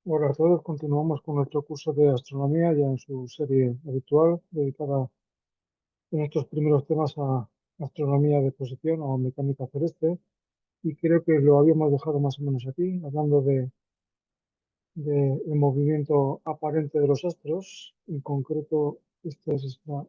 Hola a todos, continuamos con nuestro curso de astronomía ya en su serie habitual dedicada en estos primeros temas a astronomía de posición o mecánica celeste y creo que lo habíamos dejado más o menos aquí, hablando de movimiento aparente de los astros, en concreto esta es esta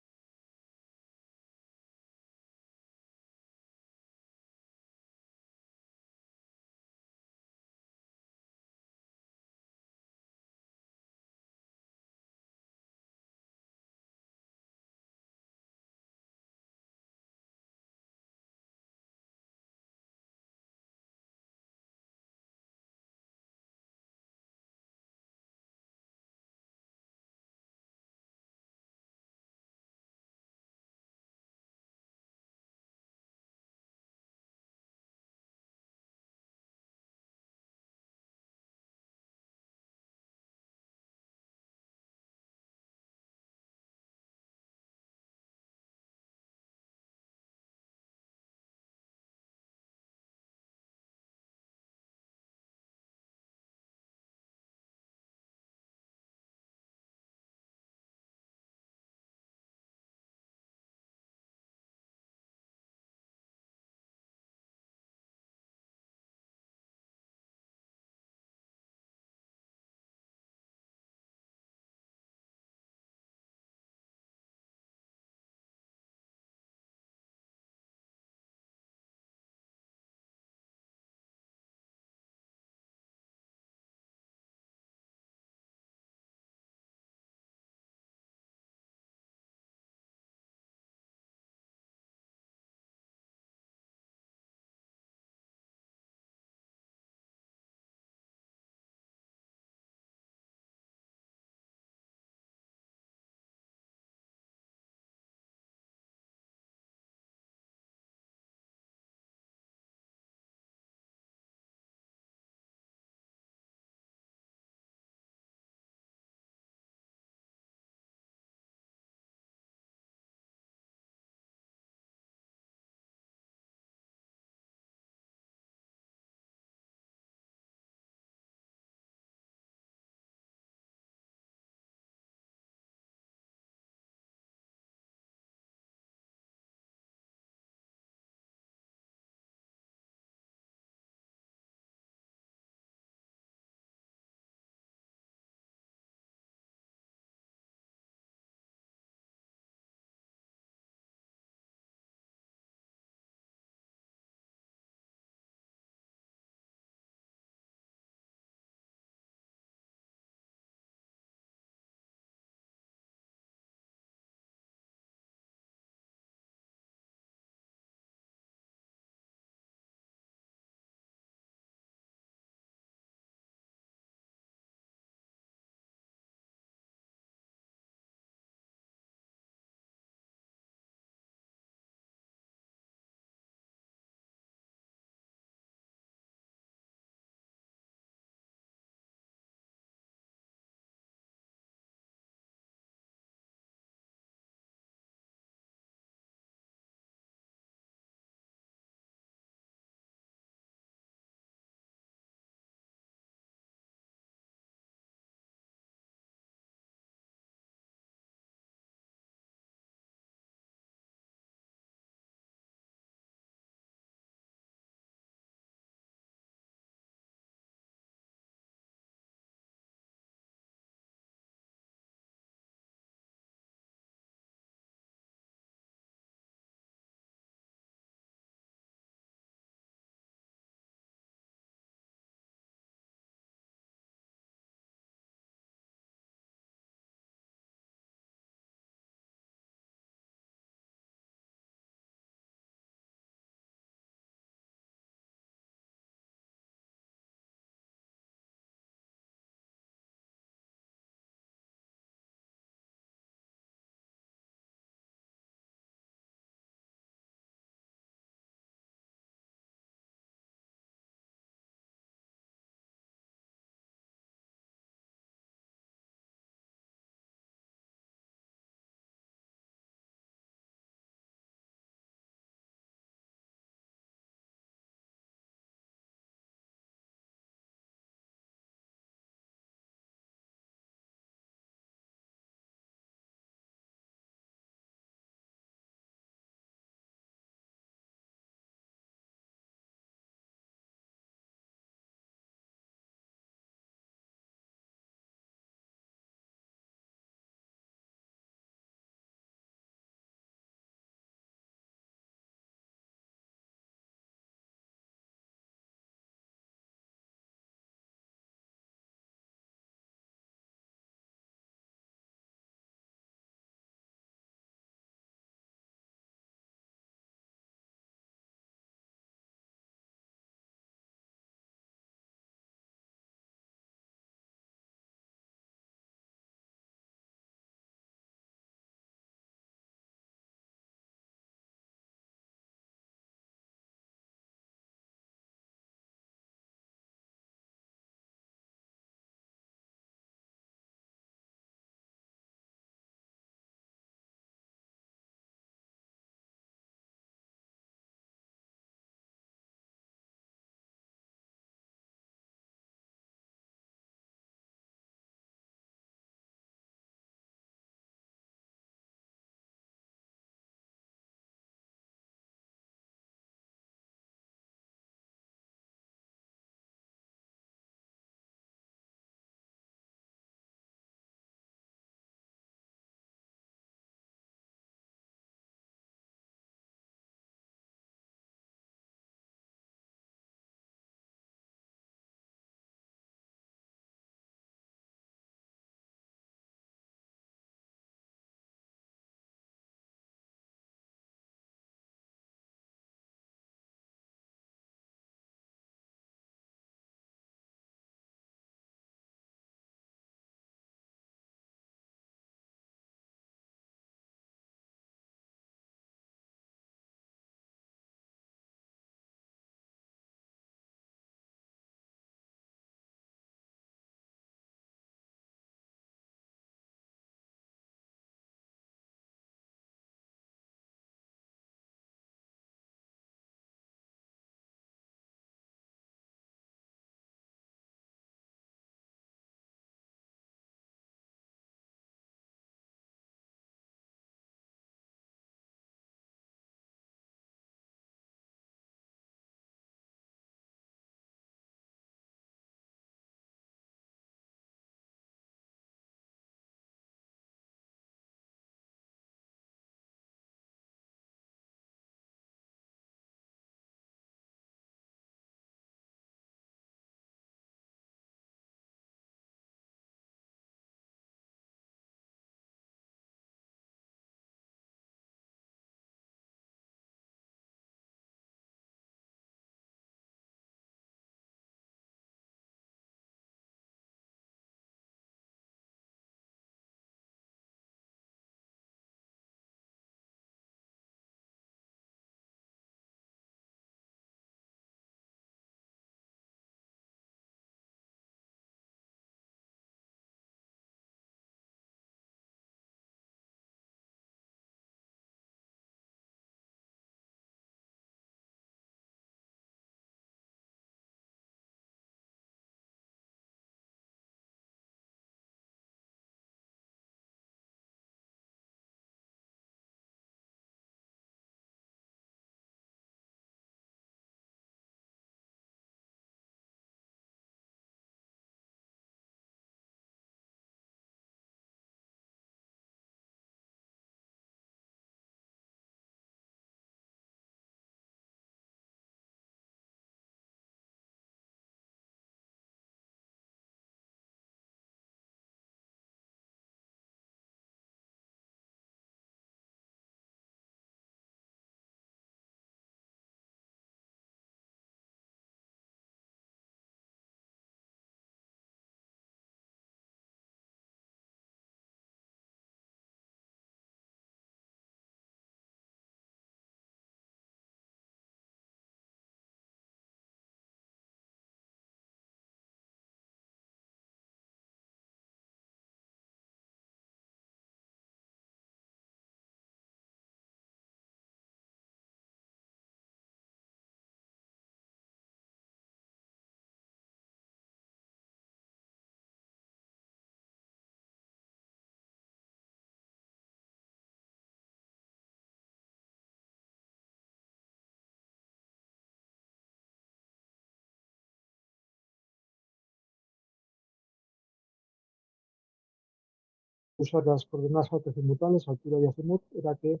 usar las coordenadas azimutales, altura y azimut, era que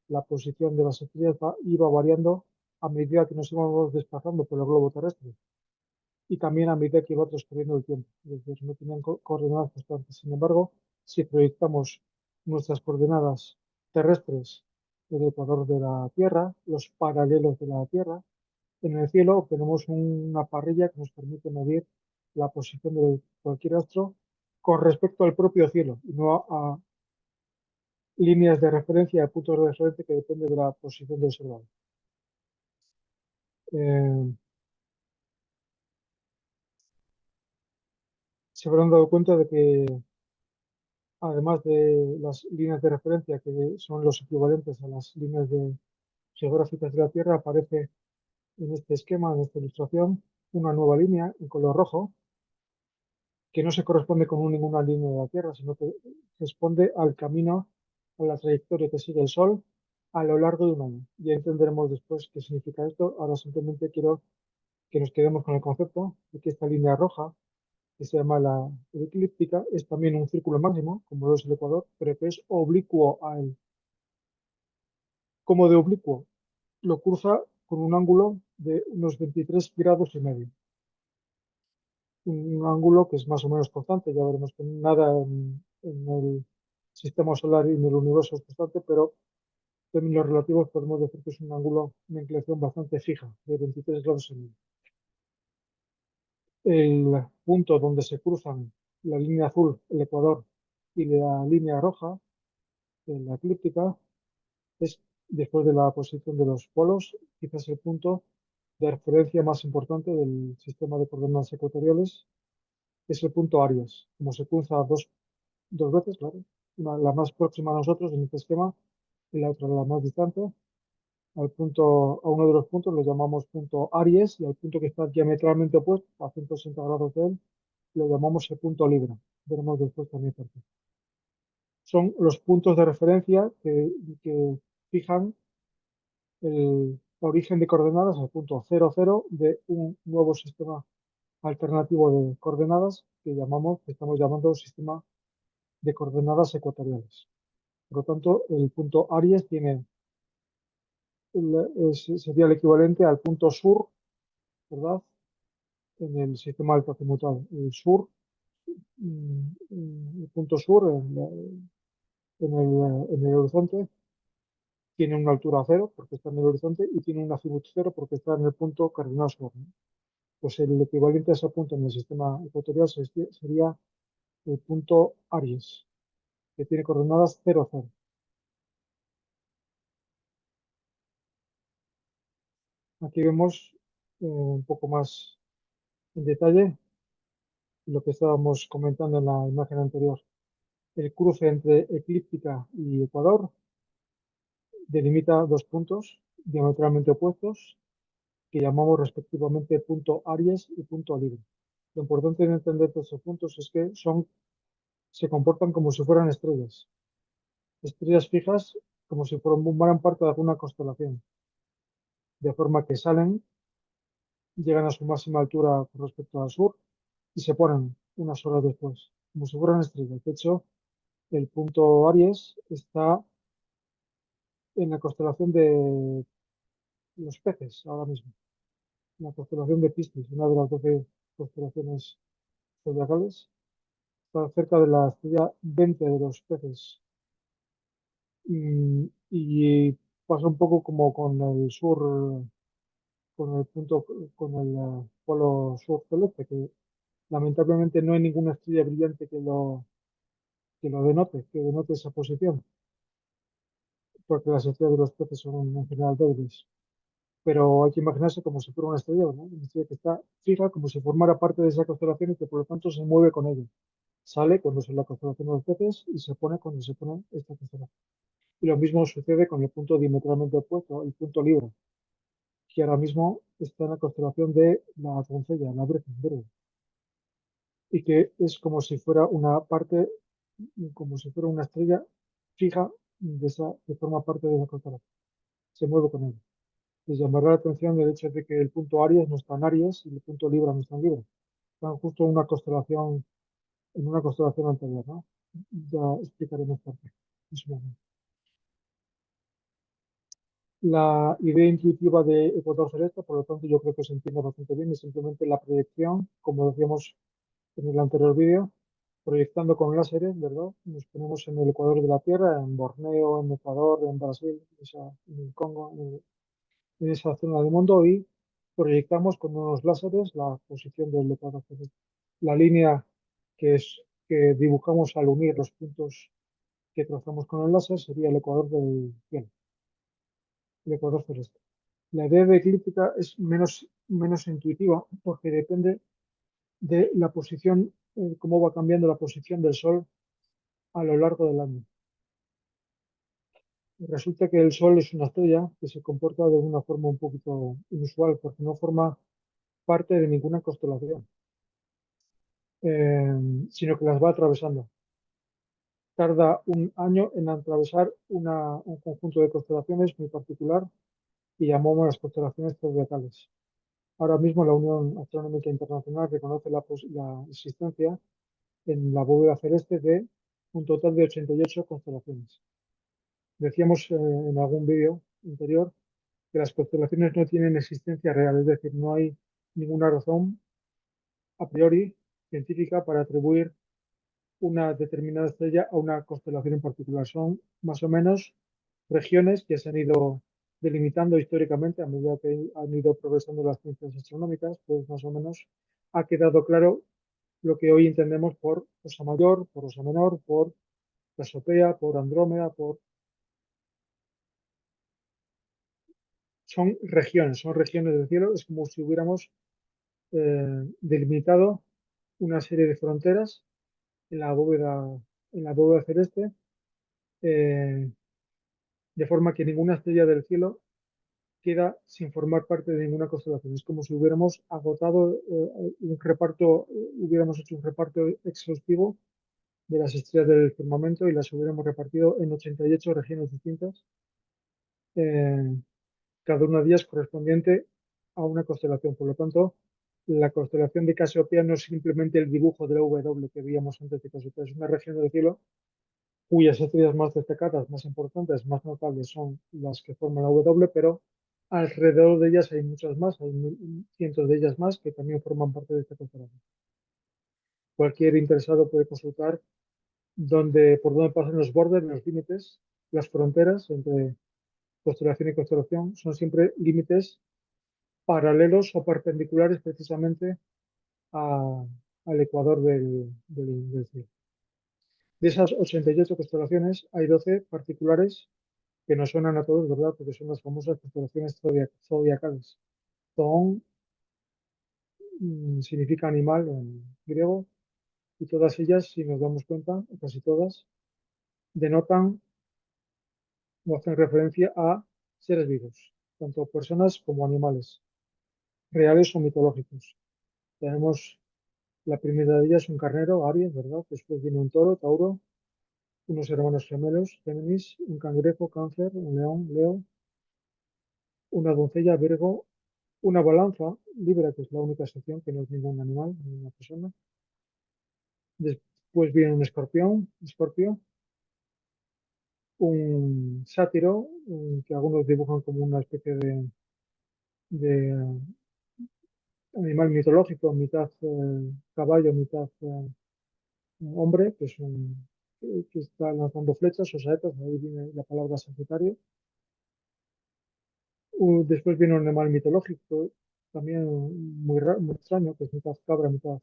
la posición de las estrellas iba variando a medida que nos íbamos desplazando por el globo terrestre y también a medida que iba transcurriendo el tiempo. Es decir, no tenían coordenadas constantes. Sin embargo, si proyectamos nuestras coordenadas terrestres del ecuador de la Tierra, los paralelos de la Tierra, en el cielo obtenemos una parrilla que nos permite medir la posición de cualquier astro con respecto al propio cielo y no a líneas de referencia, a puntos de referencia que dependen de la posición del observador. Eh, Se habrán dado cuenta de que además de las líneas de referencia que son los equivalentes a las líneas geográficas de la Tierra, aparece en este esquema, en esta ilustración, una nueva línea en color rojo que no se corresponde con ninguna línea de la Tierra, sino que responde al camino, a la trayectoria que sigue el Sol a lo largo de un año. Ya entenderemos después qué significa esto. Ahora simplemente quiero que nos quedemos con el concepto de que esta línea roja, que se llama la eclíptica, es también un círculo máximo, como lo es el Ecuador, pero que es oblicuo a él. Como de oblicuo, lo cruza con un ángulo de unos 23 grados y medio. Un ángulo que es más o menos constante, ya veremos que nada en el sistema solar y en el universo es constante, pero en términos relativos podemos decir que es un ángulo, una inclinación bastante fija, de 23 grados y medio. El punto donde se cruzan la línea azul, el ecuador, y la línea roja, la eclíptica, es después de la posición de los polos, quizás el punto de referencia más importante del sistema de coordenadas ecuatoriales, es el punto Aries. Como se cruza dos veces, claro, la más próxima a nosotros en este esquema y la otra la más distante, a uno de los puntos lo llamamos punto Aries y al punto que está diametralmente opuesto, a 160 grados de él, lo llamamos el punto Libra. Veremos después también por qué. Son los puntos de referencia que fijan el origen de coordenadas al punto 00 de un nuevo sistema alternativo de coordenadas que estamos llamando sistema de coordenadas ecuatoriales. Por lo tanto, el punto Aries sería el equivalente al punto sur, ¿verdad? En el sistema altoazimutal. El punto sur en el horizonte tiene una altura cero porque está en el horizonte y tiene un azimut cero porque está en el punto cardinal sur, ¿no? Pues el equivalente a ese punto en el sistema ecuatorial sería el punto Aries, que tiene coordenadas 0, 0. Aquí vemos un poco más en detalle lo que estábamos comentando en la imagen anterior. El cruce entre eclíptica y ecuador delimita dos puntos diametralmente opuestos que llamamos respectivamente punto Aries y punto Libra. Lo importante de entender estos puntos es que se comportan como si fueran estrellas fijas, como si formaran parte de alguna constelación, de forma que llegan a su máxima altura con respecto al sur y se ponen unas horas después, como si fueran estrellas. De hecho, el punto Aries está en la constelación de los peces ahora mismo, la constelación de Piscis, una de las 12 constelaciones zodiacales. Está cerca de la estrella 20 de los peces. Y pasa un poco como con el sur, con el polo sur celeste, que lamentablemente no hay ninguna estrella brillante que denote esa posición, porque las estrellas de los peces son en general débiles. Pero hay que imaginarse como si fuera una estrella, ¿no? Una estrella que está fija, como si formara parte de esa constelación y que por lo tanto se mueve con ella. Sale cuando es la constelación de los peces y se pone cuando se pone esta constelación. Y lo mismo sucede con el punto diametralmente opuesto, el punto Libra, que ahora mismo está en la constelación de la doncella, la Virgen, y que es como si fuera una parte, como si fuera una estrella fija que forma parte de la constelación. Se mueve con ella. Les llamará la atención el hecho de que el punto Aries no está en Aries y el punto Libra no está en Libra. Están justo en una constelación anterior, ¿no? ya explicaremos por qué en su momento. La idea intuitiva de ecuador celeste, por lo tanto, yo creo que se entiende bastante bien, es simplemente la proyección, como decíamos en el anterior vídeo, proyectando con láseres, ¿verdad? Nos ponemos en el ecuador de la Tierra, en Borneo, en Ecuador, en Brasil, en el Congo, en esa zona del mundo y proyectamos con unos láseres la posición del ecuador celeste. La línea que es que dibujamos al unir los puntos que trazamos con el láser sería el ecuador del cielo, el ecuador celeste. La idea de eclíptica es menos intuitiva porque depende de la posición, cómo va cambiando la posición del Sol a lo largo del año. Y resulta que el Sol es una estrella que se comporta de una forma un poquito inusual porque no forma parte de ninguna constelación, sino que las va atravesando. Tarda un año en atravesar un conjunto de constelaciones muy particular y llamamos las constelaciones zodiacales. Ahora mismo la Unión Astronómica Internacional reconoce la existencia en la bóveda celeste de un total de 88 constelaciones. Decíamos en algún vídeo anterior que las constelaciones no tienen existencia real, es decir, no hay ninguna razón a priori científica para atribuir una determinada estrella a una constelación en particular. Son más o menos regiones que se han ido delimitando históricamente a medida que han ido progresando las ciencias astronómicas, pues más o menos ha quedado claro lo que hoy entendemos por Osa Mayor, por Osa Menor, por Cassiopeia, por Andrómeda, son regiones del cielo, es como si hubiéramos delimitado una serie de fronteras en en la bóveda celeste, eh, de forma que ninguna estrella del cielo queda sin formar parte de ninguna constelación. Es como si hubiéramos agotado un reparto, hubiéramos hecho un reparto exhaustivo de las estrellas del firmamento y las hubiéramos repartido en 88 regiones distintas, eh, cada una de ellas correspondiente a una constelación. Por lo tanto, la constelación de Casiopea no es simplemente el dibujo de la W que veíamos antes de Casiopea, es una región del cielo cuyas estrellas más destacadas, más importantes, más notables son las que forman la W, pero alrededor de ellas hay muchas más, hay cientos de ellas más que también forman parte de esta constelación. Cualquier interesado puede consultar por dónde pasan los bordes, los límites, las fronteras entre constelación y constelación. Son siempre límites paralelos o perpendiculares precisamente al ecuador del cielo. De esas 88 constelaciones, hay 12 particulares que nos suenan a todos, ¿verdad? Porque son las famosas constelaciones zodiacales. Zoon significa animal en griego y todas ellas, si nos damos cuenta, o casi todas, denotan o hacen referencia a seres vivos, tanto personas como animales, reales o mitológicos. Tenemos la primera de ellas, un carnero, Aries, ¿verdad? Después viene un toro, Tauro, unos hermanos gemelos, Géminis, un cangrejo, Cáncer, un león, Leo, una doncella, Virgo, una balanza, Libra, que es la única excepción, que no es ningún animal, ninguna persona. Después viene un escorpión, Escorpio, un sátiro, que algunos dibujan como una especie de animal mitológico, mitad caballo, mitad hombre, que está lanzando flechas o saetas, ahí viene la palabra Sagitario. Después viene un animal mitológico, también muy extraño, que es mitad cabra, mitad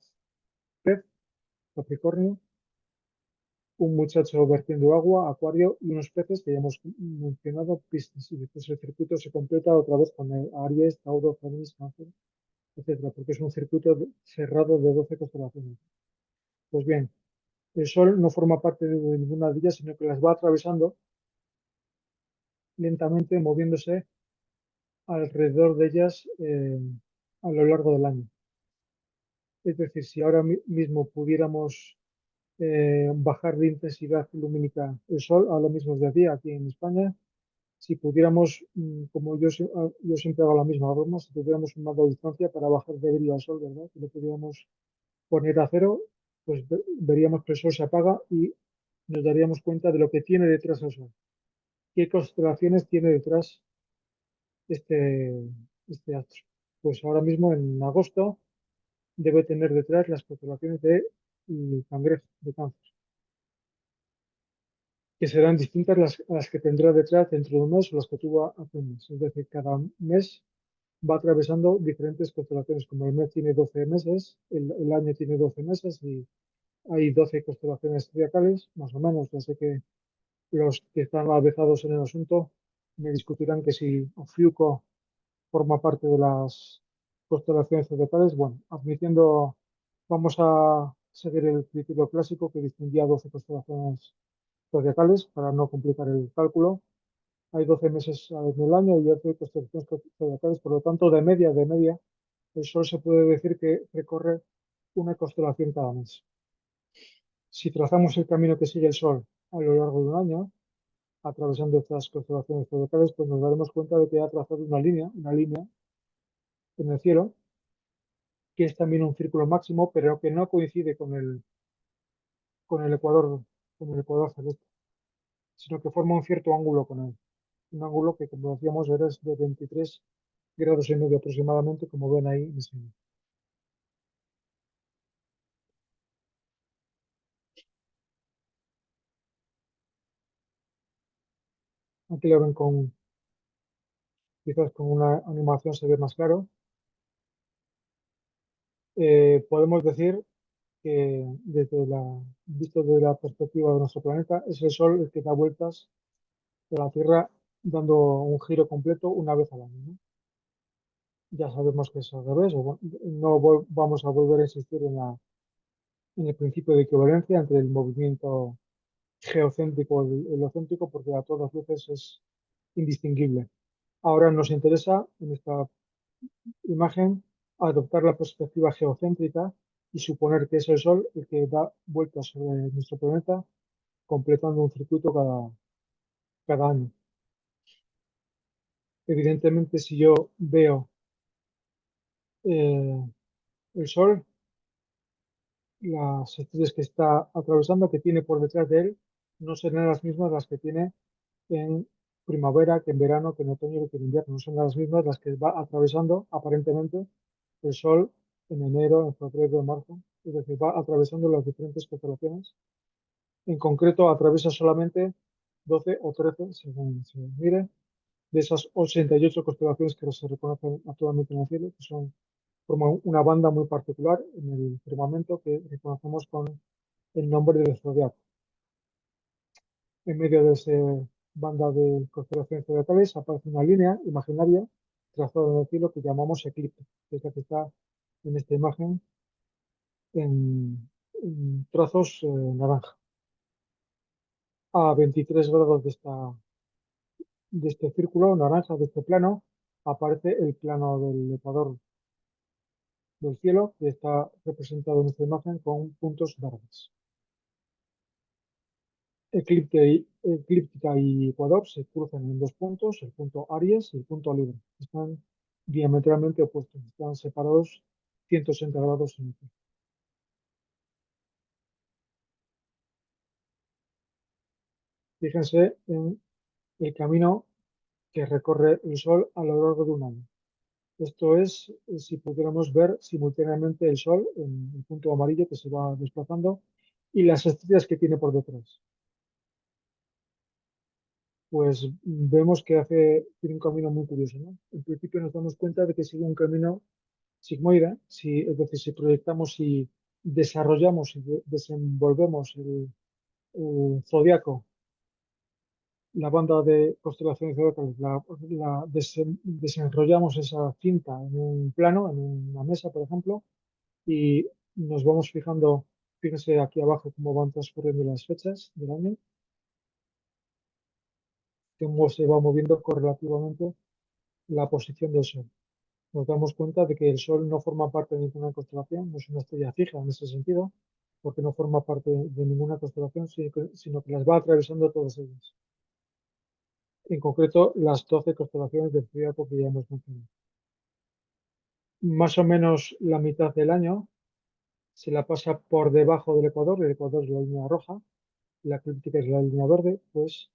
pez, Capricornio. Un muchacho vertiendo agua, Acuario, y unos peces que ya hemos mencionado, Piscis. Y después el circuito se completa otra vez con el Aries, Tauro, Géminis, Cáncer, etcétera, porque es un circuito cerrado de 12 constelaciones. Pues bien, el Sol no forma parte de ninguna de ellas, sino que las va atravesando lentamente, moviéndose alrededor de ellas a lo largo del año. Es decir, si ahora mismo pudiéramos bajar de intensidad lumínica el Sol, ahora mismo es de día aquí en España, si pudiéramos, como yo siempre hago la misma broma, si tuviéramos un mando de distancia para bajar de brillo al Sol, ¿verdad? Si lo pudiéramos poner a cero, pues veríamos que el Sol se apaga y nos daríamos cuenta de lo que tiene detrás el Sol. ¿Qué constelaciones tiene detrás este, este astro? Pues ahora mismo en agosto debe tener detrás las constelaciones de Cangrejo, de Cáncer, que serán distintas a las que tendrá detrás dentro de un mes o las que tuvo hace un mes. Es decir, cada mes va atravesando diferentes constelaciones. Como el mes tiene 12 meses, el año tiene 12 meses y hay 12 constelaciones zodiacales, más o menos. Ya sé que los que están avezados en el asunto me discutirán que si Ofiuco forma parte de las constelaciones zodiacales. Bueno, admitiendo, vamos a seguir el criterio clásico que distinguía 12 constelaciones zodiacales para no complicar el cálculo. Hay 12 meses en el año y 12 constelaciones zodiacales, por lo tanto, de media, el Sol se puede decir que recorre una constelación cada mes. Si trazamos el camino que sigue el Sol a lo largo de un año, atravesando estas constelaciones zodiacales, pues nos daremos cuenta de que ha trazado una línea en el cielo, que es también un círculo máximo, pero que no coincide con el ecuador, con el ecuador celeste, sino que forma un cierto ángulo con él. Un ángulo que, como decíamos, es de 23 grados y medio aproximadamente, como ven ahí en ese. Aquí lo ven con, quizás con una animación se ve más claro. Podemos decir que visto desde la perspectiva de nuestro planeta, es el Sol el que da vueltas a la Tierra dando un giro completo una vez al año, ¿no? Ya sabemos que es al revés, no vamos a volver a insistir en el principio de equivalencia entre el movimiento geocéntrico y heliocéntrico, porque a todas luces es indistinguible. Ahora nos interesa en esta imagen adoptar la perspectiva geocéntrica y suponer que es el Sol el que da vueltas sobre nuestro planeta, completando un circuito cada año. Evidentemente, si yo veo eh, el Sol, las estrellas que está atravesando, que tiene por detrás de él, no serán las mismas las que tiene en primavera, que en verano, que en otoño, que en invierno. No son las mismas las que va atravesando aparentemente el Sol en enero, en febrero, en marzo. Es decir, va atravesando las diferentes constelaciones. En concreto, atraviesa solamente 12 o 13, según se mire, de esas 88 constelaciones que se reconocen actualmente en el cielo, que forman una banda muy particular en el firmamento que reconocemos con el nombre del zodiaco. En medio de esa banda de constelaciones zodiacales aparece una línea imaginaria trazada en el cielo que llamamos eclipse, que es la que está en esta imagen en trazos naranja. A 23 grados de este círculo naranja, de este plano, aparece el plano del ecuador del cielo, que está representado en esta imagen con puntos verdes. Eclíptica y ecuador se cruzan en dos puntos, el punto Aries y el punto Libra. Están diametralmente opuestos, están separados 180 grados en el cielo. Fíjense en el camino que recorre el Sol a lo largo de un año. Esto es si pudiéramos ver simultáneamente el Sol en el punto amarillo que se va desplazando y las estrellas que tiene por detrás. Pues vemos que tiene un camino muy curioso, ¿no? En principio nos damos cuenta de que sigue un camino sigmoide, es decir, si proyectamos y desarrollamos y desenvolvemos el zodiaco, la banda de constelaciones zodiacales, desenrollamos esa cinta en un plano, en una mesa, por ejemplo, y nos vamos fijando, fíjense aquí abajo cómo van transcurriendo las fechas del año, cómo se va moviendo correlativamente la posición del Sol. Nos damos cuenta de que el Sol no forma parte de ninguna constelación, no es una estrella fija en ese sentido, porque no forma parte de ninguna constelación, sino que las va atravesando todas ellas. En concreto, las 12 constelaciones del zodiaco que ya hemos mencionado. Más o menos la mitad del año se la pasa por debajo del ecuador es la línea roja, la eclíptica es la línea verde, pues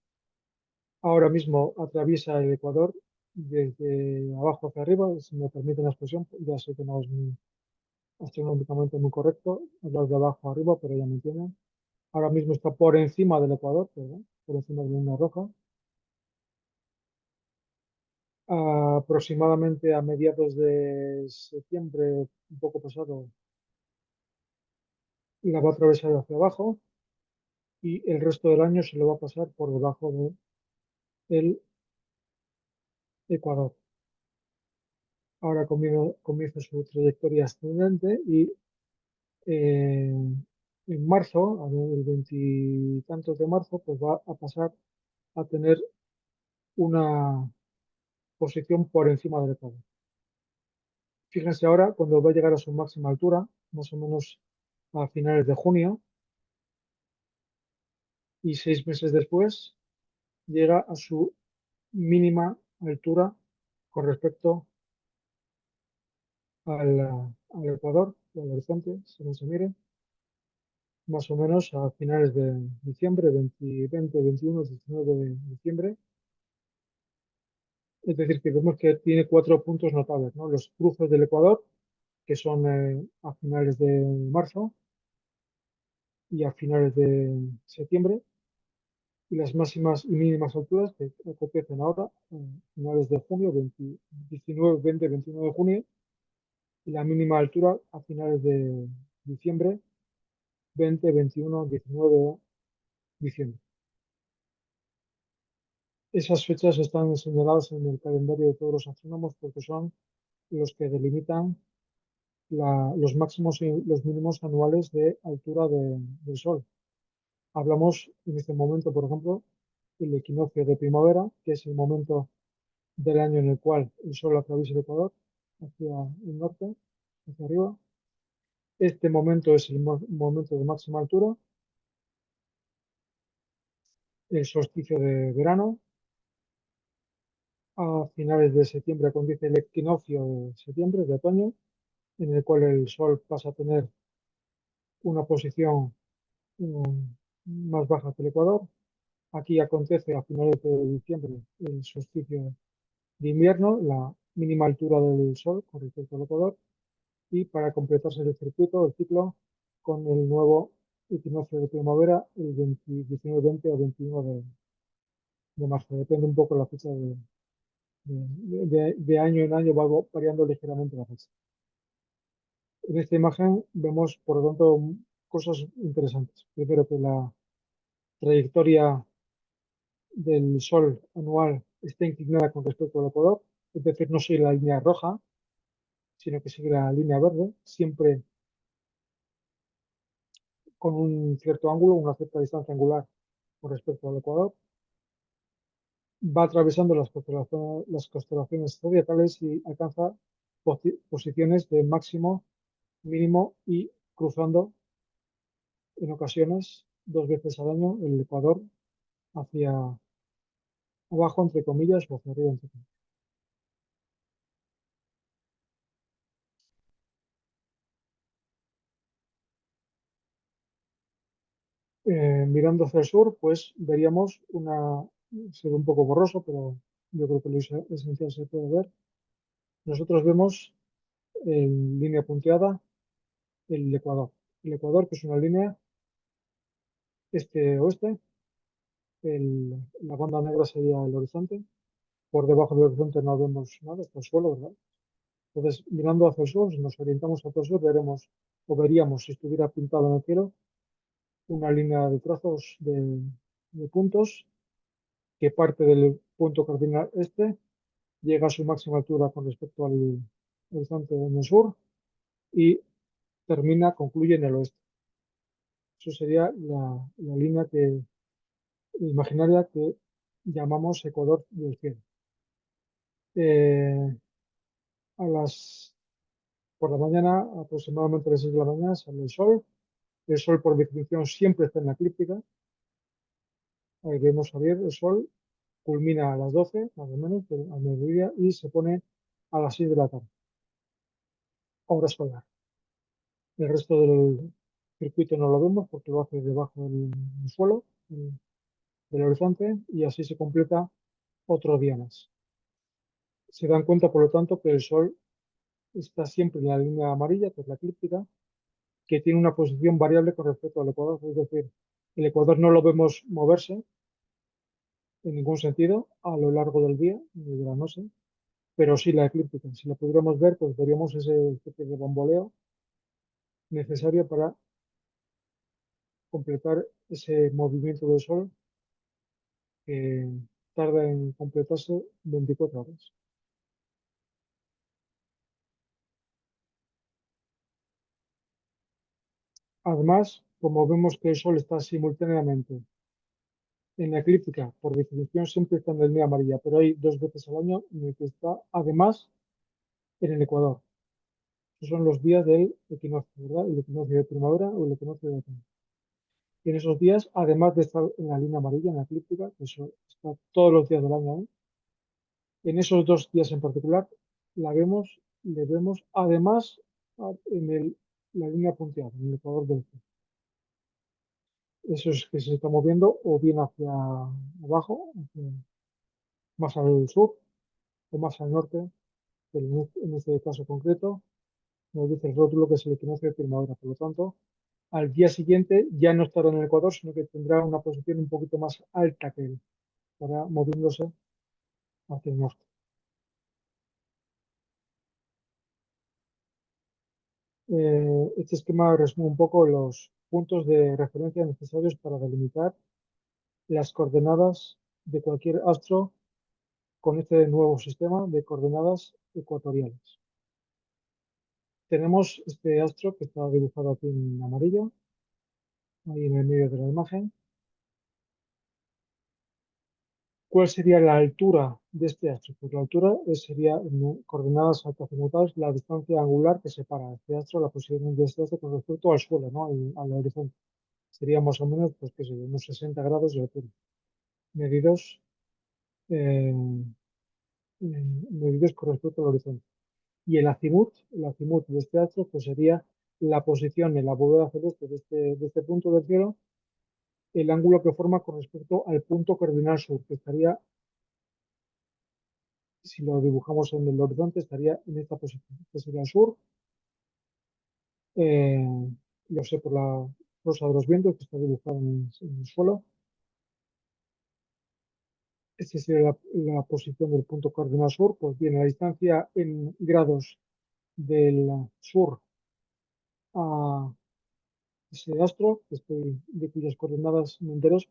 ahora mismo atraviesa el ecuador desde abajo hacia arriba, si me permiten la expresión, ya sé que no es muy astronómicamente muy correcto hablar de abajo a arriba, pero ya me entienden. Ahora mismo está por encima del ecuador, perdón, por encima de la línea roja. Aproximadamente a mediados de septiembre, un poco pasado, la va a atravesar hacia abajo y el resto del año se lo va a pasar por debajo del ecuador. Ahora comienza su trayectoria ascendente y eh, en marzo, el veintitantos de marzo, pues va a pasar a tener una posición por encima del ecuador. Fíjense ahora cuando va a llegar a su máxima altura, más o menos a finales de junio, y 6 meses después llega a su mínima altura con respecto al ecuador, al horizonte, según se mire, más o menos a finales de diciembre, 20, 21, 19 de diciembre. Es decir, que vemos que tiene 4 puntos notables, ¿no? Los cruces del ecuador, que son a finales de marzo y a finales de septiembre, y las máximas y mínimas alturas que acontecen ahora, finales de junio, 19, 20, 29 de junio, y la mínima altura a finales de diciembre, 20, 21, 19 de diciembre. Esas fechas están señaladas en el calendario de todos los astrónomos porque son los que delimitan los máximos y los mínimos anuales de altura del Sol. Hablamos en este momento, por ejemplo, del equinoccio de primavera, que es el momento del año en el cual el Sol atraviesa el ecuador hacia el norte, hacia arriba. Este momento es el momento de máxima altura, el solsticio de verano. A finales de septiembre acontece el equinoccio de septiembre, de otoño, en el cual el Sol pasa a tener una posición más baja que el ecuador. Aquí acontece a finales de diciembre el solsticio de invierno, la mínima altura del Sol con respecto al ecuador, y para completarse el circuito, el ciclo, con el nuevo equinoccio de primavera, el 19, 20 o 21 de marzo. Depende un poco la fecha de año en año, va variando ligeramente la fecha. En esta imagen vemos, por lo tanto, cosas interesantes. Primero, que la trayectoria del Sol anual está inclinada con respecto al ecuador, es decir, no sigue la línea roja, sino que sigue la línea verde, siempre con un cierto ángulo, una cierta distancia angular con respecto al ecuador. Va atravesando las constelaciones zodiacales y alcanza posiciones de máximo, mínimo y cruzando en ocasiones 2 veces al año el ecuador hacia abajo, entre comillas, o hacia arriba, entre comillas. Mirando hacia el sur, pues veríamos se ve un poco borroso, pero yo creo que lo esencial se puede ver. Nosotros vemos en línea punteada el Ecuador. El Ecuador, que es una línea este-oeste, la banda negra sería el horizonte. Por debajo del horizonte no vemos nada, está el suelo, ¿verdad? Entonces, mirando hacia el sur, si nos orientamos hacia el sur, veremos o veríamos, si estuviera pintado en el cielo, una línea de trazos de puntos que parte del punto cardinal este, llega a su máxima altura con respecto al horizonte en el sur y concluye en el oeste. Eso sería la línea imaginaria que llamamos Ecuador del cielo. Eh, a las, por la mañana, aproximadamente a las 6 de la mañana, sale el sol. El sol, por definición, siempre está en la eclíptica. Ahí vemos a ver, el sol culmina a las 12, más o menos, al mediodía, y se pone a las 6 de la tarde, hora solar. El resto del circuito no lo vemos porque lo hace debajo del suelo. del horizonte y así se completa otro día más. Se dan cuenta, por lo tanto, que el Sol está siempre en la línea amarilla, que es la eclíptica, que tiene una posición variable con respecto al ecuador, es decir, el ecuador no lo vemos moverse en ningún sentido a lo largo del día ni de la noche, pero sí la eclíptica. Si la pudiéramos ver, pues veríamos ese especie de bamboleo necesario para completar ese movimiento del Sol que tarda en completarse 24 horas. Además, como vemos que el Sol está simultáneamente en la eclíptica, por definición siempre está en la línea amarilla, pero hay dos veces al año en el que está además en el ecuador. Esos son los días del equinoccio, ¿verdad? El equinoccio de primavera o el equinoccio de otoño. Y en esos días, además de estar en la línea amarilla, en la eclíptica, que eso está todos los días del año ahí, en esos dos días en particular, le vemos además en la línea punteada, en el ecuador del cielo. Eso es que se está moviendo o bien hacia abajo, más al sur o más al norte, pero en este caso concreto nos dice el rótulo que es el equinoccio de primavera. Por lo tanto, al día siguiente ya no estará en el ecuador, sino que tendrá una posición un poquito más alta que él, estará moviéndose hacia el norte. Este esquema resume un poco los puntos de referencia necesarios para delimitar las coordenadas de cualquier astro con este nuevo sistema de coordenadas ecuatoriales. Tenemos este astro que está dibujado aquí en amarillo, ahí en el medio de la imagen. ¿Cuál sería la altura de este astro? Pues la altura sería en coordenadas altazimutales la distancia angular que separa este astro, la posición de este astro con respecto al suelo, ¿no? Al horizonte. Sería más o menos, pues, qué sé yo, unos 60 grados de altura, medidos, eh, medidos con respecto al horizonte. Y el azimut de este astro, pues sería la posición en la bóveda celeste de este punto del cielo, el ángulo que forma con respecto al punto cardinal sur, que estaría, si lo dibujamos en el horizonte, estaría en esta posición, que sería el sur. eh, lo sé por la rosa de los vientos que está dibujada en el suelo. Esta sería la posición del punto cardinal sur. Pues bien, la distancia en grados del sur a ese astro, de cuyas coordenadas me interesa,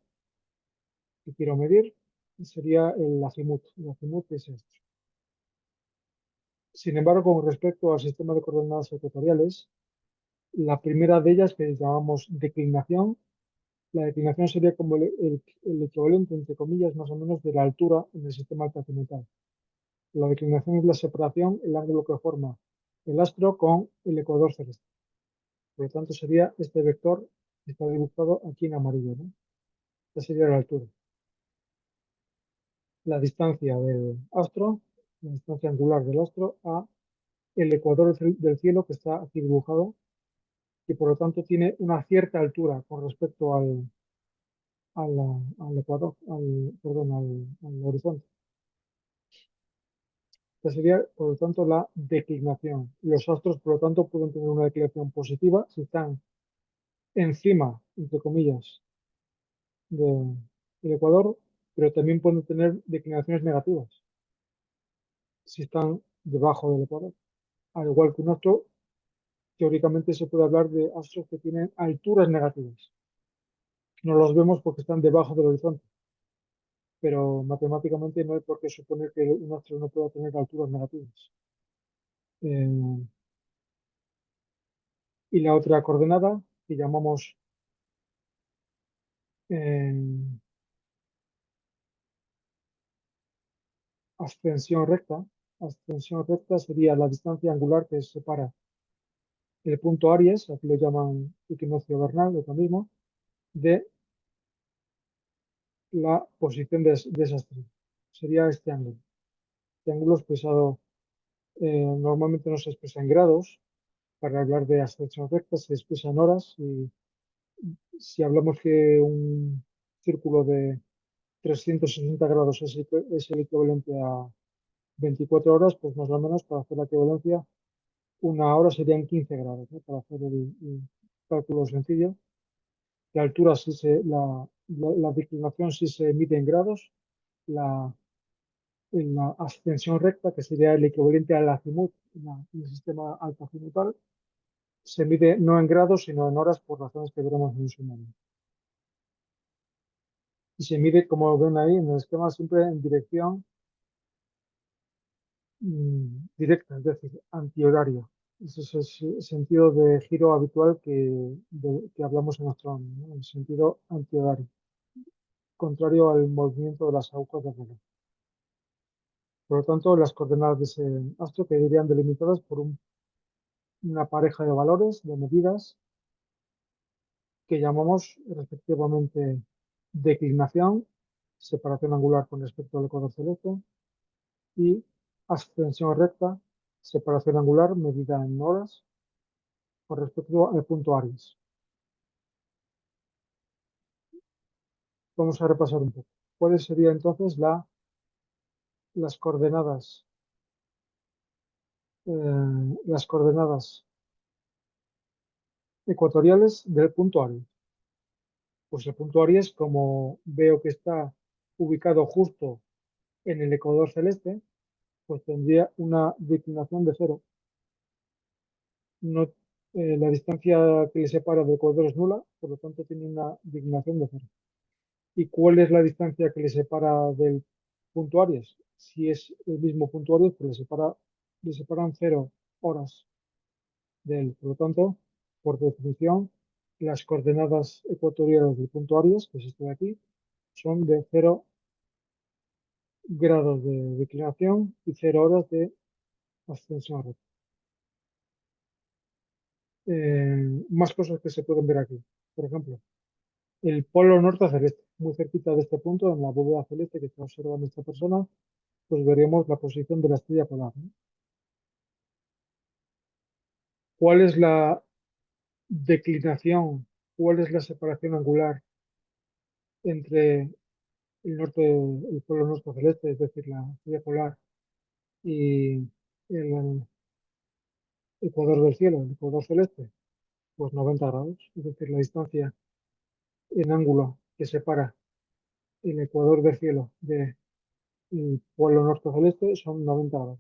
que quiero medir, sería el azimut. El azimut es este. Sin embargo, con respecto al sistema de coordenadas ecuatoriales, la primera de ellas, que llamamos declinación, la declinación sería como el equivalente, entre comillas, más o menos, de la altura en el sistema altacimutal. La declinación es la separación, el ángulo que forma el astro con el ecuador celeste. Por lo tanto, sería este vector que está dibujado aquí en amarillo, ¿no? Esta sería la altura. La distancia del astro, la distancia angular del astro a el ecuador del cielo que está aquí dibujado, y por lo tanto tiene una cierta altura con respecto al ecuador, perdón, al horizonte. Esta sería, por lo tanto, la declinación. Los astros, por lo tanto, pueden tener una declinación positiva si están encima, entre comillas, del ecuador, pero también pueden tener declinaciones negativas si están debajo del ecuador. Al igual que un astro, teóricamente se puede hablar de astros que tienen alturas negativas. No los vemos porque están debajo del horizonte, pero matemáticamente no hay por qué suponer que un astro no pueda tener alturas negativas. Eh, y la otra coordenada, que llamamos eh, ascensión recta sería la distancia angular que separa el punto Aries, aquí lo llaman equinoccio vernal, lo mismo, de la posición de esa estrella. Sería este ángulo. Este ángulo expresado, normalmente no se expresa en grados, para hablar de ascensión recta se expresa en horas, y si hablamos que un círculo de 360 grados es el equivalente a 24 horas, pues más o menos para hacer la equivalencia, una hora serían 15 grados, ¿no? Para hacer el cálculo sencillo. La altura, la declinación sí se mide en grados. La, en la ascensión recta, que sería el equivalente al azimut en el sistema altoazimutal, se mide no en grados, sino en horas por razones que veremos en su momento. Y se mide, como ven ahí en el esquema, siempre en dirección directa, es decir, antihoraria. Ese es el sentido de giro habitual que hablamos en astronomía, ¿no? El sentido antihorario, contrario al movimiento de las agujas del reloj. Por lo tanto, las coordenadas de ese astro quedarían delimitadas por una pareja de valores, de medidas, que llamamos respectivamente declinación, separación angular con respecto al ecuador celeste, y ascensión recta, separación angular medida en horas con respecto al punto Aries. Vamos a repasar un poco. ¿Cuáles serían entonces las coordenadas ecuatoriales del punto Aries? Pues el punto Aries, como veo que está ubicado justo en el ecuador celeste, pues tendría una declinación de cero. No, la distancia que le separa del ecuador es nula, por lo tanto tiene una declinación de cero. ¿Y cuál es la distancia que le separa del punto Aries? Si es el mismo punto Aries, pues le separan 0 horas de él. Por lo tanto, por definición, las coordenadas ecuatoriales del punto Aries, que es este de aquí, son de 0 grados de declinación y 0 horas de ascensión recta. Más cosas que se pueden ver aquí. Por ejemplo, el polo norte celeste, muy cerquita de este punto, en la bóveda celeste que está observando esta persona, pues veremos la posición de la estrella polar, ¿no? ¿Cuál es la declinación? ¿Cuál es la separación angular entre el polo norte celeste, es decir, la estrella polar, y el ecuador del cielo, el ecuador celeste? Pues 90 grados, es decir, la distancia en ángulo que separa el ecuador del cielo del polo norte celeste son 90 grados.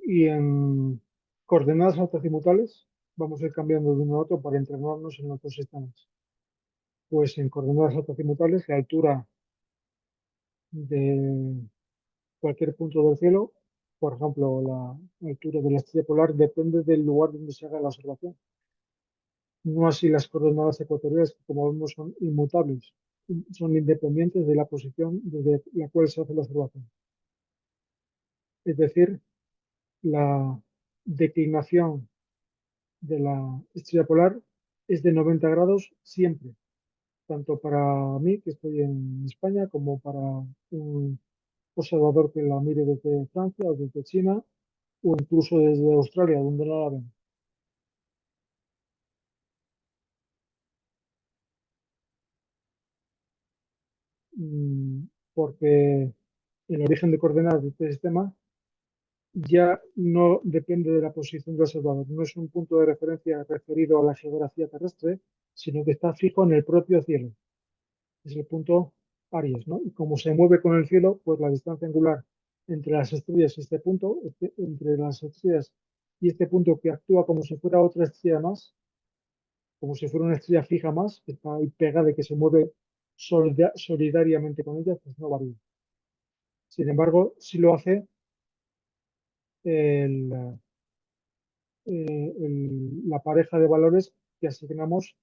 Y en coordenadas autocimutales, vamos a ir cambiando de uno a otro para entrenarnos en los dos sistemas. Pues en coordenadas autocimutales, la altura de cualquier punto del cielo, por ejemplo, la altura de la estrella polar, depende del lugar donde se haga la observación. No así las coordenadas ecuatoriales, que como vemos son inmutables, son independientes de la posición desde la cual se hace la observación. Es decir, la declinación de la estrella polar es de 90 grados siempre, tanto para mí, que estoy en España, como para un observador que la mire desde Francia o desde China o incluso desde Australia, donde no la ven. Porque el origen de coordenadas de este sistema ya no depende de la posición del observador, no es un punto de referencia referido a la geografía terrestre, sino que está fijo en el propio cielo. Es el punto Aries, ¿no? Y como se mueve con el cielo, pues la distancia angular entre las estrellas y este punto, entre las estrellas y este punto que actúa como si fuera otra estrella más, como si fuera una estrella fija más, que está ahí pegada y que se mueve solidariamente con ella, pues no varía. Sin embargo, sí lo hace el, la pareja de valores que asignamos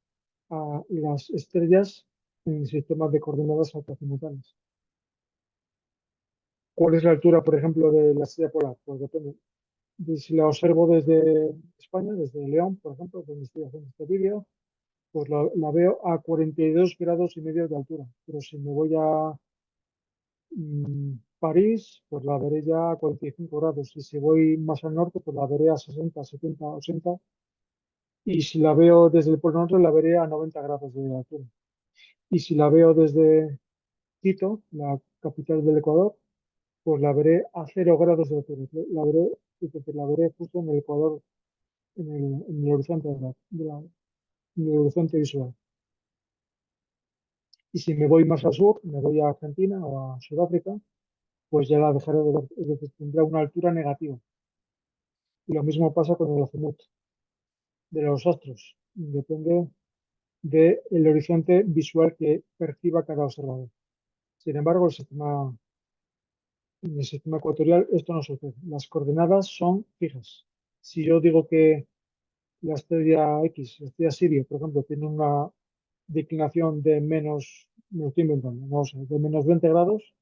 a las estrellas en sistemas de coordenadas autocimutales. ¿Cuál es la altura, por ejemplo, de la estrella polar? Pues depende. Si la observo desde España, desde León, por ejemplo, donde estoy haciendo este vídeo, pues la veo a 42 grados y medio de altura. Pero si me voy a París, pues la veré ya a 45 grados. Y si voy más al norte, pues la veré a 60, 70, 80. Y si la veo desde el Polo Norte, la veré a 90 grados de altura. Y si la veo desde Quito, la capital del Ecuador, pues la veré a 0 grados de altura. La veré, es decir, la veré justo en el Ecuador, en el horizonte, en el horizonte visual. Y si me voy más al sur, me voy a Argentina o a Sudáfrica, pues ya la dejaré de ver, es decir, tendrá una altura negativa. Y lo mismo pasa con el azimut de los astros. Depende del horizonte visual que perciba cada observador. Sin embargo, en el sistema ecuatorial esto no sucede. Las coordenadas son fijas. Si yo digo que la estrella X, la estrella Sirio, por ejemplo, tiene una declinación de menos, me lo estoy inventando, no sé, de menos 20 grados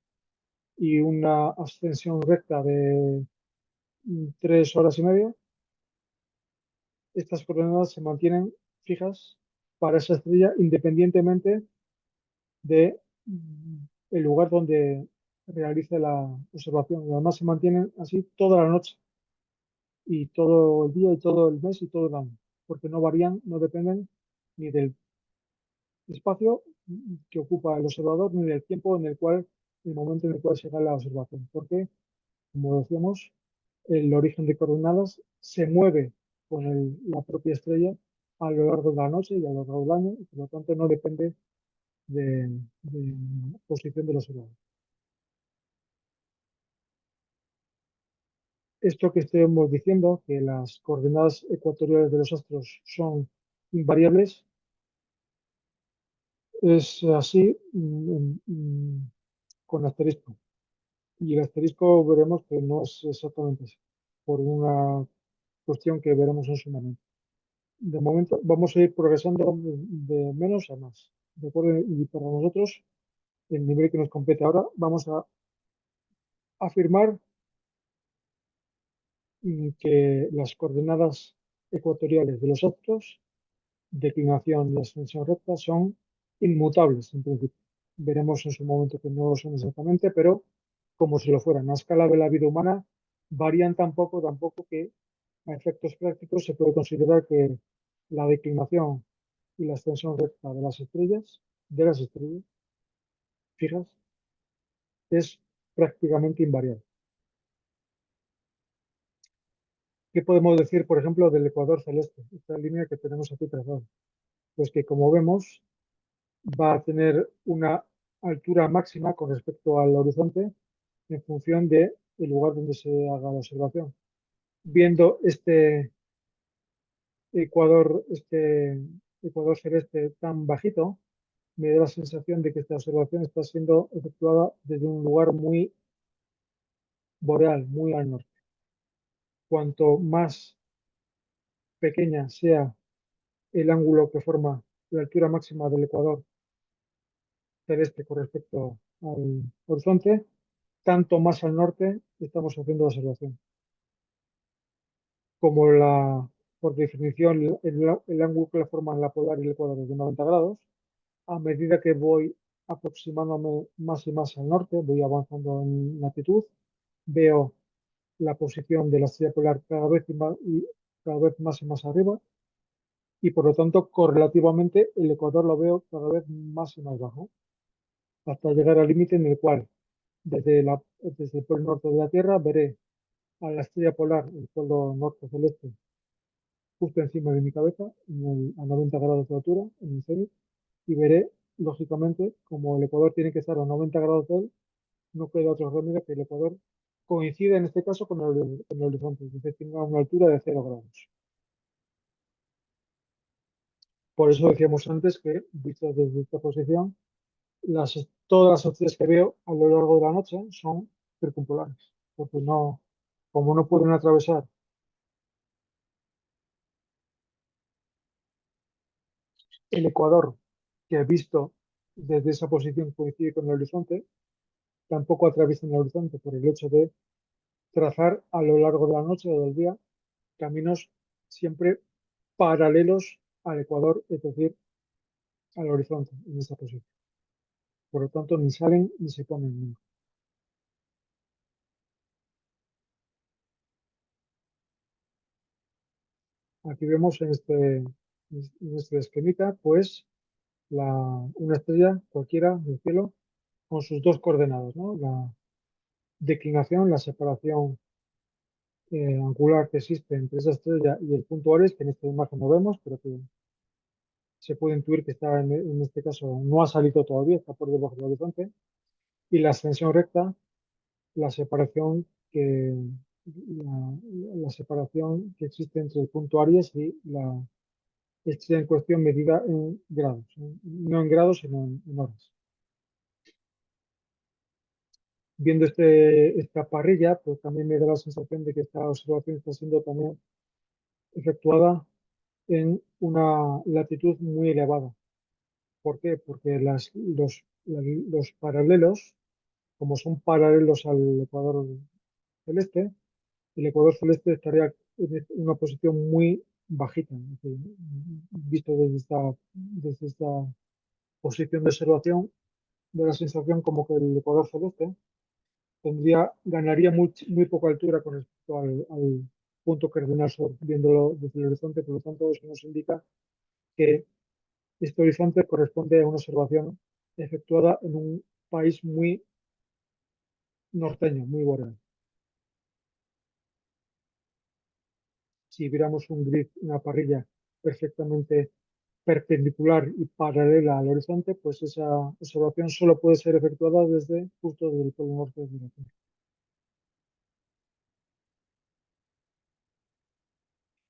y una ascensión recta de 3 horas y media, estas coordenadas se mantienen fijas para esa estrella independientemente de el lugar donde realice la observación. Y además se mantienen así toda la noche y todo el día y todo el mes y todo el año, porque no varían, no dependen ni del espacio que ocupa el observador ni del tiempo el momento en el cual se haga la observación, porque, como decíamos, el origen de coordenadas se mueve con la propia estrella a lo largo de la noche y a lo largo del año, y por lo tanto no depende de la posición del observador. Esto que estemos diciendo, que las coordenadas ecuatoriales de los astros son invariables, es así con asterisco. Y el asterisco veremos que no es exactamente así, por una cuestión que veremos en su momento. De momento vamos a ir progresando de menos a más. ¿De acuerdo? Y para nosotros, el nivel que nos compete ahora, vamos a afirmar que las coordenadas ecuatoriales de los astros, declinación y ascensión recta, son inmutables en principio. Veremos en su momento que no lo son exactamente, pero como si lo fueran. A escala de la vida humana varían tampoco que a efectos prácticos se puede considerar que la declinación y la extensión recta de las estrellas fijas, es prácticamente invariable. ¿Qué podemos decir, por ejemplo, del ecuador celeste? Esta línea que tenemos aquí trazada. Pues que, como vemos, va a tener una altura máxima con respecto al horizonte en función del lugar donde se haga la observación. Viendo este ecuador celeste tan bajito, me da la sensación de que esta observación está siendo efectuada desde un lugar muy boreal, muy al norte. Cuanto más pequeña sea el ángulo que forma la altura máxima del ecuador celeste con respecto al horizonte, tanto más al norte estamos haciendo la observación. Como por definición, el ángulo que la forma la polar y el ecuador es de 90 grados, a medida que voy aproximándome más y más al norte, voy avanzando en latitud, veo la posición de la estrella polar cada vez más y más arriba, y por lo tanto, correlativamente, el ecuador lo veo cada vez más y más bajo, hasta llegar al límite en el cual, desde el polo norte de la Tierra, veré a la estrella polar, el polo norte celeste, justo encima de mi cabeza, a 90 grados de altura, en el cenit, y veré, lógicamente, como el ecuador tiene que estar a 90 grados de él, no queda otro remedio que el ecuador coincida en este caso con el horizonte, es decir, tenga una altura de 0 grados. Por eso decíamos antes que, visto desde esta posición, todas las opciones que veo a lo largo de la noche son circumpolares, porque no, como no pueden atravesar el ecuador, que he visto desde esa posición coincide con el horizonte, tampoco atraviesan el horizonte por el hecho de trazar a lo largo de la noche o del día caminos siempre paralelos al ecuador, es decir, al horizonte en esa posición. Por lo tanto, ni salen ni se ponen nunca. Aquí vemos en este esquemita, pues, una estrella cualquiera del cielo con sus dos coordenadas, ¿no? La declinación, la separación angular que existe entre esa estrella y el punto Aries, que en esta imagen no vemos, pero que se puede intuir que está en este caso, no ha salido todavía, está por debajo del horizonte, y la ascensión recta, la separación que, la, la separación que existe entre el punto Aries y la estrella en cuestión medida en grados, no en grados, sino en horas. Viendo esta parrilla, pues también me da la sensación de que esta observación está siendo también efectuada en una latitud muy elevada. ¿Por qué? Porque los paralelos, como son paralelos al ecuador celeste, el ecuador celeste estaría en una posición muy bajita. Es decir, visto desde esta posición de observación, da la sensación como que el ecuador celeste ganaría muy poca altura con respecto al punto cardinal sur, viéndolo desde el horizonte. Por lo tanto, eso nos indica que este horizonte corresponde a una observación efectuada en un país muy norteño, muy boreal. Si viéramos un grid, una parrilla perfectamente perpendicular y paralela al horizonte, pues esa observación solo puede ser efectuada justo desde el polo norte de la Tierra.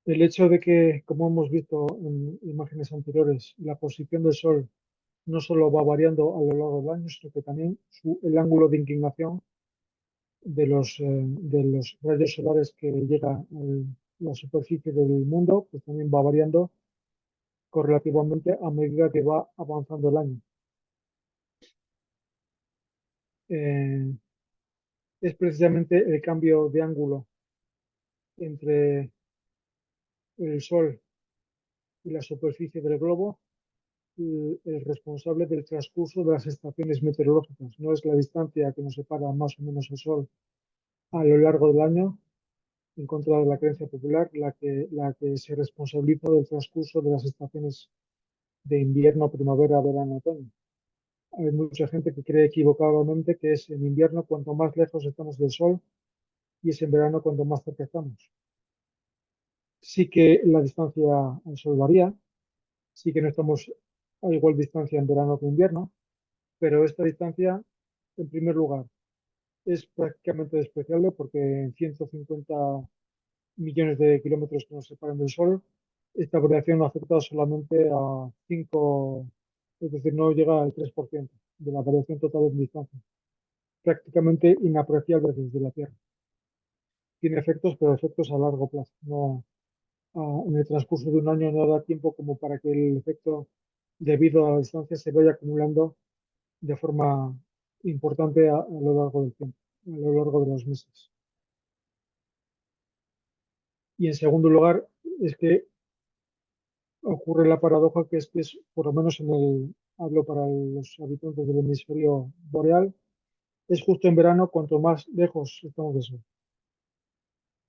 El hecho de que, como hemos visto en imágenes anteriores, la posición del Sol no solo va variando a lo largo del año, sino que también el ángulo de inclinación de los rayos solares que llega a la superficie del mundo, pues también va variando correlativamente a medida que va avanzando el año. Eh, es precisamente el cambio de ángulo entre el Sol y la superficie del globo el responsable del transcurso de las estaciones meteorológicas. No es la distancia que nos separa más o menos el Sol a lo largo del año, en contra de la creencia popular, la que se responsabiliza del transcurso de las estaciones de invierno, primavera, verano, otoño. Hay mucha gente que cree equivocadamente que es en invierno cuanto más lejos estamos del Sol y es en verano cuanto más cerca estamos. Sí que la distancia al Sol varía, sí que no estamos a igual distancia en verano que en invierno, pero esta distancia, en primer lugar, es prácticamente despreciable porque en 150 millones de kilómetros que nos separan del Sol, esta variación no afecta solamente a 5, es decir, no llega al 3% de la variación total en distancia, prácticamente inapreciable desde la Tierra. Tiene efectos, pero efectos a largo plazo. No, en el transcurso de un año no da tiempo como para que el efecto debido a la distancia se vaya acumulando de forma importante a lo largo del tiempo, a lo largo de los meses. Y en segundo lugar, es que ocurre la paradoja que es, por lo menos hablo para los habitantes del hemisferio boreal, es justo en verano cuanto más lejos estamos del Sol.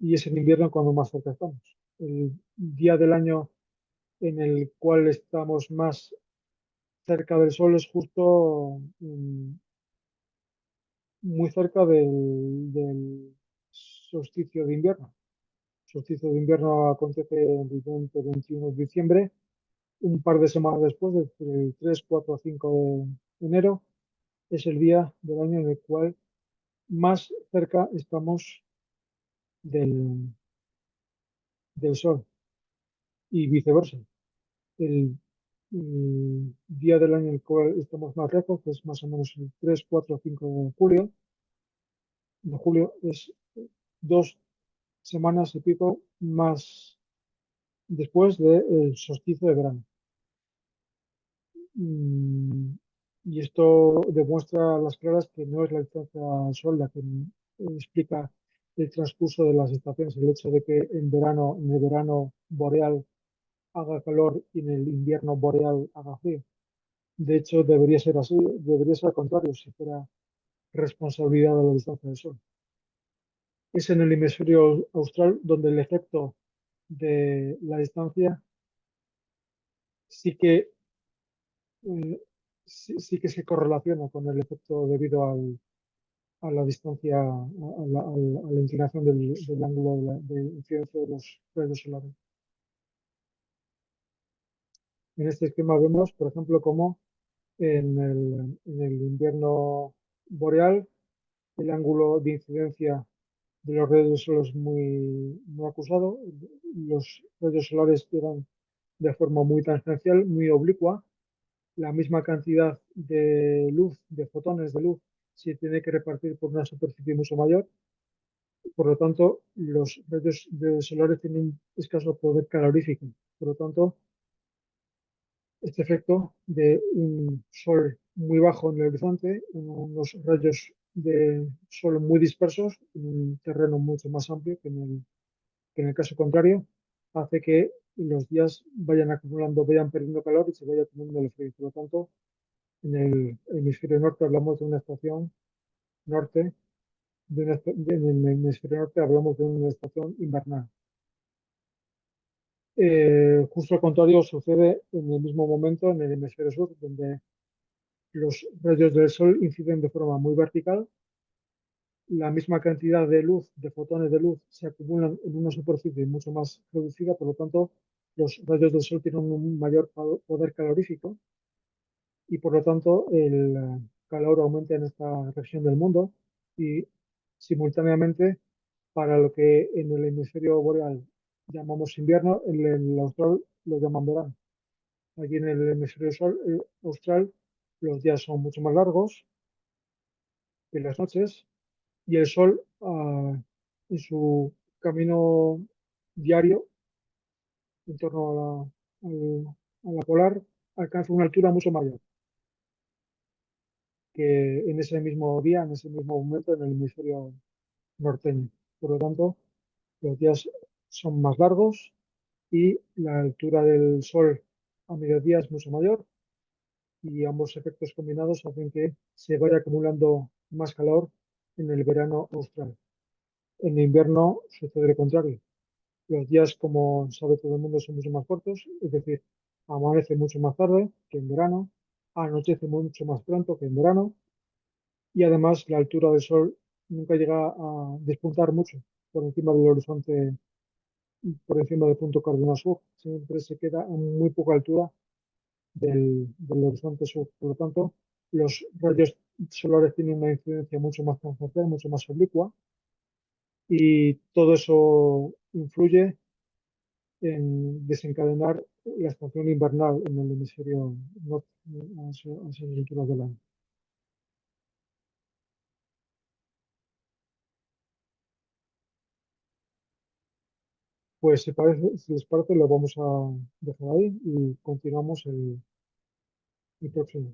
Y es en invierno cuando más cerca estamos. El día del año en el cual estamos más cerca del Sol es justo muy cerca del solsticio de invierno. El solsticio de invierno acontece el 20-21 de diciembre, un par de semanas después, del 3, 4 o 5 de enero, es el día del año en el cual más cerca estamos del, del Sol y viceversa. El, día del año en el cual estamos más lejos, que es más o menos el 3, 4 o 5 de julio, es 2 semanas y pico más después del solsticio de verano. Mm, Y esto demuestra a las claras que no es la distancia al Sol la que explica el transcurso de las estaciones, el hecho de que en el verano boreal haga calor y en el invierno boreal haga frío. De hecho, debería ser así, debería ser al contrario, si fuera responsabilidad de la distancia del Sol. Es en el hemisferio austral donde el efecto de la distancia sí que, eh, sí que se correlaciona con el efecto debido a la distancia, a la inclinación del ángulo de incidencia de los rayos solares. En este esquema vemos, por ejemplo, cómo en el invierno boreal el ángulo de incidencia de los rayos del sol es muy acusado. Los rayos solares llegan de forma muy tangencial, muy oblicua. La misma cantidad de luz, de fotones de luz, se tiene que repartir por una superficie mucho mayor. Por lo tanto, los rayos solares tienen un escaso poder calorífico. Por lo tanto, este efecto de un sol muy bajo en el horizonte, unos rayos de sol muy dispersos en un terreno mucho más amplio que en el caso contrario, hace que los días vayan acumulando, vayan perdiendo calor y se vaya acumulando el frío. Por lo tanto, en el hemisferio norte hablamos de una estación norte, en el hemisferio norte hablamos de una estación invernal. Justo al contrario sucede en el mismo momento en el hemisferio sur, donde los rayos del sol inciden de forma muy vertical. La misma cantidad de luz, de fotones de luz, se acumulan en una superficie mucho más reducida, por lo tanto, los rayos del sol tienen un mayor poder calorífico y por lo tanto el calor aumenta en esta región del mundo y simultáneamente para lo que en el hemisferio boreal llamamos invierno, en el austral lo llaman verano. Aquí en el hemisferio austral los días son mucho más largos que las noches y el sol en su camino diario en torno a la polar alcanza una altura mucho mayor que en ese mismo día, en ese mismo momento en el hemisferio norteño. Por lo tanto, los días son más largos y la altura del sol a mediodía es mucho mayor y ambos efectos combinados hacen que se vaya acumulando más calor en el verano austral. En invierno sucede lo contrario. Los días, como sabe todo el mundo, son mucho más cortos, es decir, amanece mucho más tarde que en verano, anochece mucho más pronto que en verano y además la altura del sol nunca llega a despuntar mucho por encima del horizonte, por encima del punto cardinal sur, siempre se queda a muy poca altura del horizonte sur. Por lo tanto, los rayos solares tienen una incidencia mucho más tangencial, mucho más oblicua y todo eso influye en desencadenar la estación invernal en el hemisferio norte, a esas alturas del año. Pues si les parece, lo vamos a dejar ahí y continuamos el próximo.